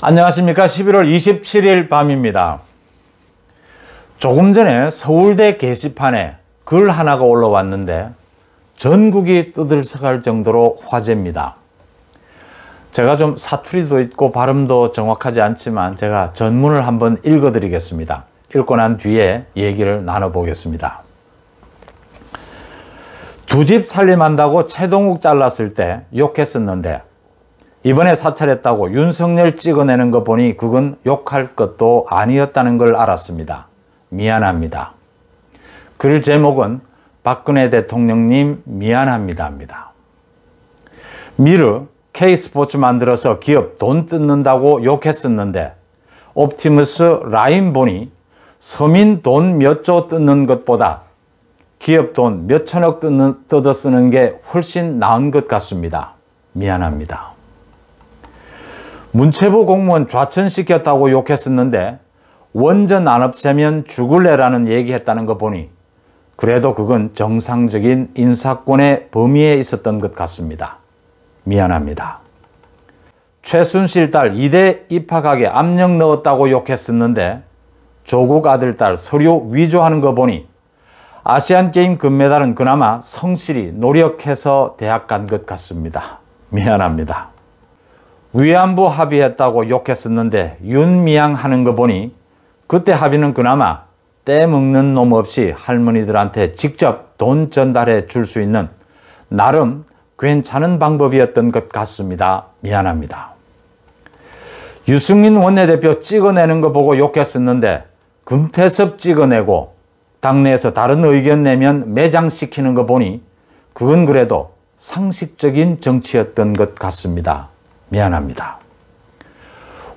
안녕하십니까. 11월 27일 밤입니다. 조금 전에 서울대 게시판에 글 하나가 올라왔는데 전국이 떠들썩할 정도로 화제입니다. 제가 좀 사투리도 있고 발음도 정확하지 않지만 제가 전문을 한번 읽어드리겠습니다. 읽고 난 뒤에 얘기를 나눠보겠습니다. 두 집 살림한다고 최동욱 잘랐을 때 욕했었는데 이번에 사찰했다고 윤석열 찍어내는 거 보니 그건 욕할 것도 아니었다는 걸 알았습니다. 미안합니다. 글 제목은 박근혜 대통령님 미안합니다입니다. 미르 K스포츠 만들어서 기업 돈 뜯는다고 욕했었는데 옵티머스 라인 보니 서민 돈 몇 조 뜯는 것보다 기업 돈 몇 천억 뜯어 쓰는 게 훨씬 나은 것 같습니다. 미안합니다. 문체부 공무원 좌천시켰다고 욕했었는데 원전 안 없애면 죽을래라는 얘기했다는 거 보니 그래도 그건 정상적인 인사권의 범위에 있었던 것 같습니다. 미안합니다. 최순실 딸 이대 입학하게 압력 넣었다고 욕했었는데 조국 아들 딸 서류 위조하는 거 보니 아시안게임 금메달은 그나마 성실히 노력해서 대학 간 것 같습니다. 미안합니다. 위안부 합의했다고 욕했었는데 윤미향 하는 거 보니 그때 합의는 그나마 떼먹는 놈 없이 할머니들한테 직접 돈 전달해 줄 수 있는 나름 괜찮은 방법이었던 것 같습니다. 미안합니다. 유승민 원내대표 찍어내는 거 보고 욕했었는데 금태섭 찍어내고 당내에서 다른 의견 내면 매장시키는 거 보니 그건 그래도 상식적인 정치였던 것 같습니다. 미안합니다.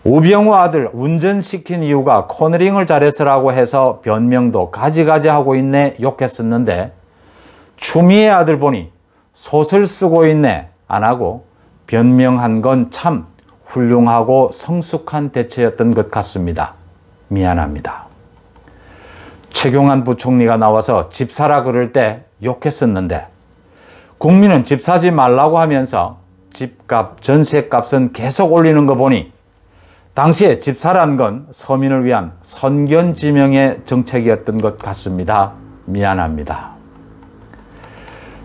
우병우 아들 운전시킨 이유가 코너링을 잘해서라고 해서 변명도 가지가지 하고 있네 욕했었는데 추미애 아들 보니 소설 쓰고 있네 안 하고 변명한 건 참 훌륭하고 성숙한 대처였던 것 같습니다. 미안합니다. 최경환 부총리가 나와서 집 사라 그럴 때 욕했었는데 국민은 집 사지 말라고 하면서 집값, 전세값은 계속 올리는 거 보니 당시에 집 사라는 건 서민을 위한 선견지명의 정책이었던 것 같습니다. 미안합니다.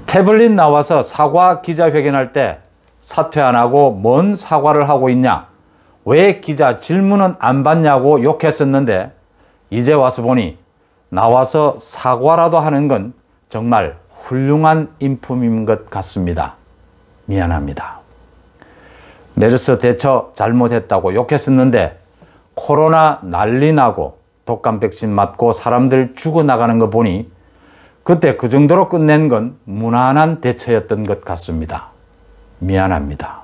태블릿 나와서 사과 기자회견할 때 사퇴 안 하고 뭔 사과를 하고 있냐? 왜 기자 질문은 안 받냐고 욕했었는데 이제 와서 보니 나와서 사과라도 하는 건 정말 훌륭한 인품인 것 같습니다. 미안합니다. 메르스 대처 잘못했다고 욕했었는데 코로나 난리 나고 독감 백신 맞고 사람들 죽어나가는 거 보니 그때 그 정도로 끝낸 건 무난한 대처였던 것 같습니다. 미안합니다.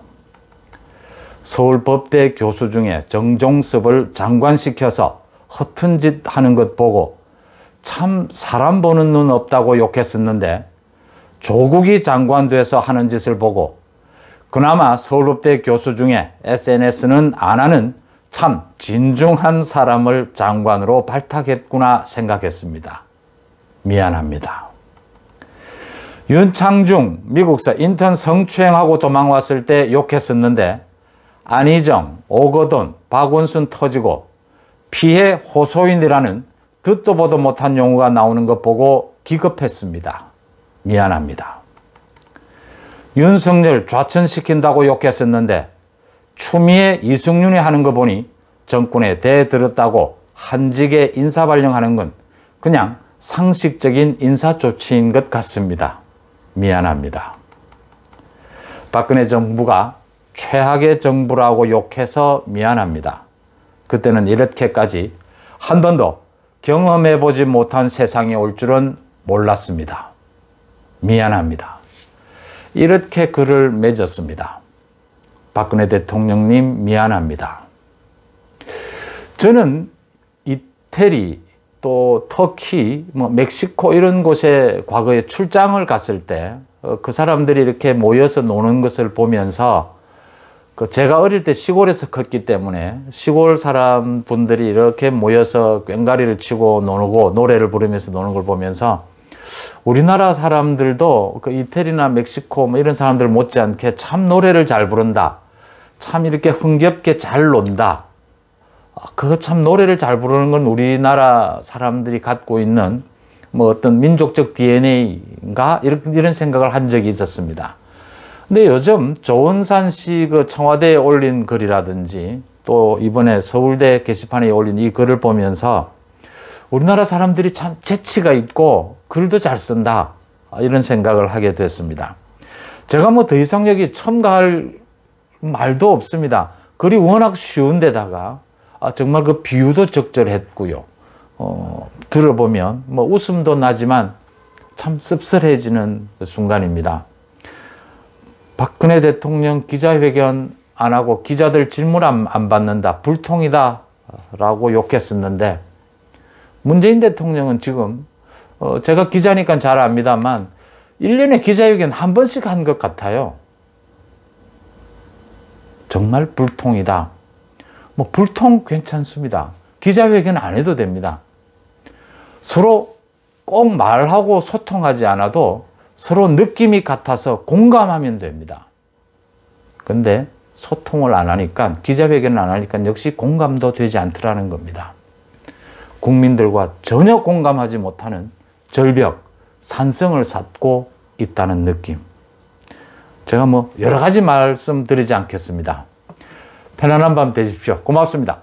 서울법대 교수 중에 정종섭을 장관시켜서 허튼 짓 하는 것 보고 참 사람 보는 눈 없다고 욕했었는데 조국이 장관 돼서 하는 짓을 보고 그나마 서울법대 교수 중에 SNS는 안 하는 참 진중한 사람을 장관으로 발탁했구나 생각했습니다. 미안합니다. 윤창중 미국서 인턴 성추행하고 도망왔을 때 욕했었는데 안희정, 오거돈, 박원순 터지고 피해 호소인이라는 듣도 보도 못한 용어가 나오는 것 보고 기겁했습니다. 미안합니다. 윤석열 좌천시킨다고 욕했었는데 추미애 이승윤이 하는 거 보니 정권에 대들었다고 한직에 인사발령하는 건 그냥 상식적인 인사조치인 것 같습니다. 미안합니다. 박근혜 정부가 최악의 정부라고 욕해서 미안합니다. 그때는 이렇게까지 한 번도 경험해보지 못한 세상이 올 줄은 몰랐습니다. 미안합니다. 이렇게 글을 맺었습니다. 박근혜 대통령님 미안합니다. 저는 이태리 또 터키, 멕시코 이런 곳에 과거에 출장을 갔을 때 그 사람들이 이렇게 모여서 노는 것을 보면서 제가 어릴 때 시골에서 컸기 때문에 시골 사람 분들이 이렇게 모여서 꽹과리를 치고 노고 노래를 부르면서 노는 걸 보면서 우리나라 사람들도 그 이태리나 멕시코 이런 사람들 못지않게 참 노래를 잘 부른다. 참 이렇게 흥겹게 잘 논다. 그거 참 노래를 잘 부르는 건 우리나라 사람들이 갖고 있는 뭐 어떤 민족적 DNA인가 이런 생각을 한 적이 있었습니다. 근데 요즘 조은산 씨 그 청와대에 올린 글이라든지 또 이번에 서울대 게시판에 올린 이 글을 보면서 우리나라 사람들이 참 재치가 있고 글도 잘 쓴다 이런 생각을 하게 됐습니다. 제가 뭐 더 이상 여기 첨가할 말도 없습니다. 글이 워낙 쉬운데다가 정말 그 비유도 적절했고요. 들어보면 뭐 웃음도 나지만 참 씁쓸해지는 순간입니다. 박근혜 대통령 기자회견 안 하고 기자들 질문 안 받는다. 불통이다 라고 욕했었는데 문재인 대통령은 지금 제가 기자니까 잘 압니다만 1년에 기자회견 한 번씩 한 것 같아요. 정말 불통이다. 뭐 불통 괜찮습니다. 기자회견 안 해도 됩니다. 서로 꼭 말하고 소통하지 않아도 서로 느낌이 같아서 공감하면 됩니다. 근데 소통을 안 하니까, 기자회견을 안 하니까 역시 공감도 되지 않더라는 겁니다. 국민들과 전혀 공감하지 못하는 절벽, 산성을 쌓고 있다는 느낌. 제가 뭐 여러 가지 말씀드리지 않겠습니다. 편안한 밤 되십시오. 고맙습니다.